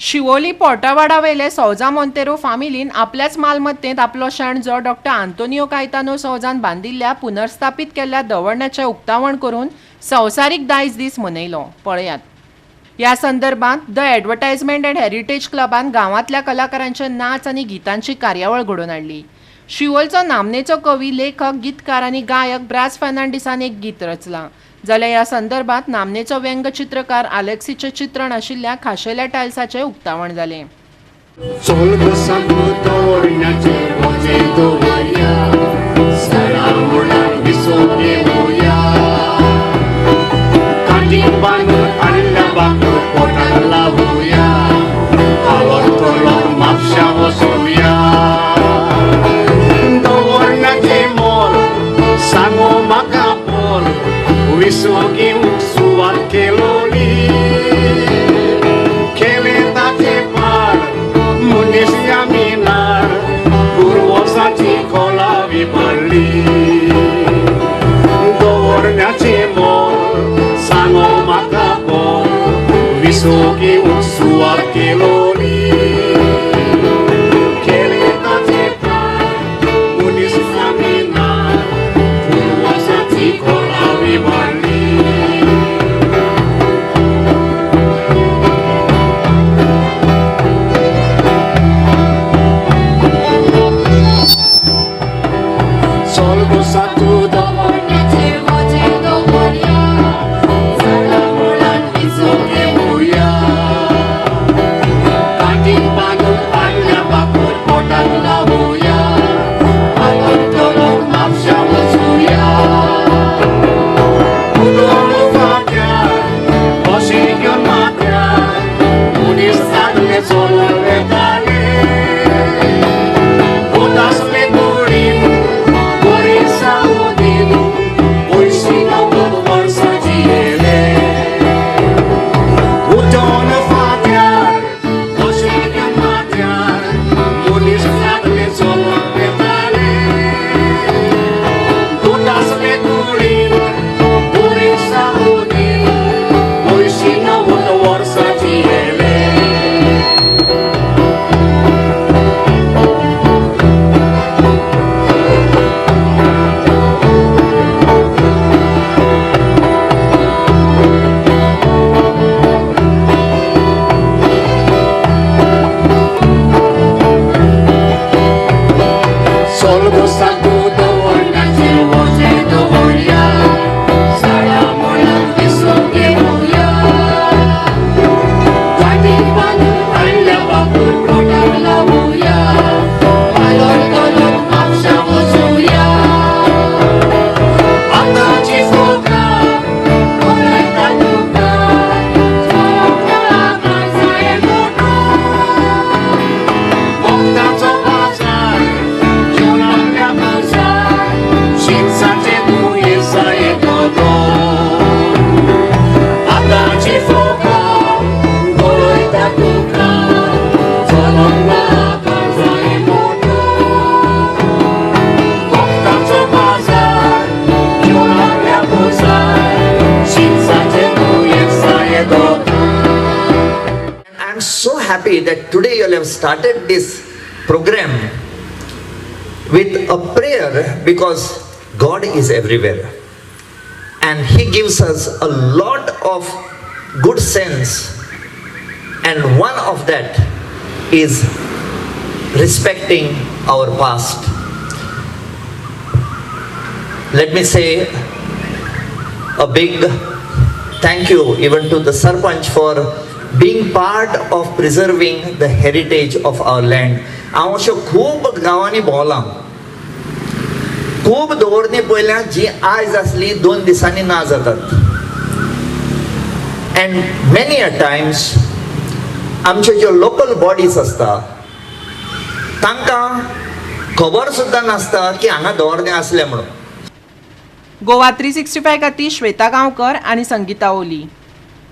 शिवोली पोर्टावाडा वेले सौजा मोंतेरो फामिलीन आपल्याच मालमत्तेत आपलो शेण जो डॉक्टर आंतोनियो कायतानो सौजान बांदिल्ल्या पुनर्स्थापित केल्ल्या दवरण्याचे उक्तावण करून संवसारीक दायज दीस मनयलो. पळयात. ह्या संदर्भात द एडवर्टायजमेंट अँड हेरिटेज क्लबान गांवांतल्या कलाकारांचे नाच आनी गितांची कार्यावळ घडोवन हाडली. शिवोलचो नामनेचो कवी, लेखक, गीतकार आनी गायक ब्रास फर्नांडिसान एक गीत रचलां. जाल्यार ह्या संदर्भात नामनेचो व्यंगचित्रकार आलेक्सीचे चित्रण आशिल्ल्या खाशेल्या टायल्साचे उक्तावण जालें. Wysoki uksuwat keloli Keletacie par Munis jaminar Kurwosaci kolawi bali Dovorniacie mol Sango makapol Wysoki uksuwat keloli Keletacie par Munis jaminar Kurwosaci kolawi bali Happy that today you have started this program with a prayer, because God is everywhere and He gives us a lot of good sense, and one of that is respecting our past. Let me say a big thank you even to the Sarpanch for being part of preserving the heritage of our land. हांव अश्यो खूब गांवांनी भोंवलां. खूब दवरणी पयल्या जी आयज आसली 2 दिसांनी ना जातात. And many a times आमच्यो ज्यो लोकल बॉडीज आसता तांकां खबर सुद्दां नासता की हांगा दवरणे आसले म्हणून. गोवा 365 खातीर श्वेता गांवकर आनी संगीता ओली.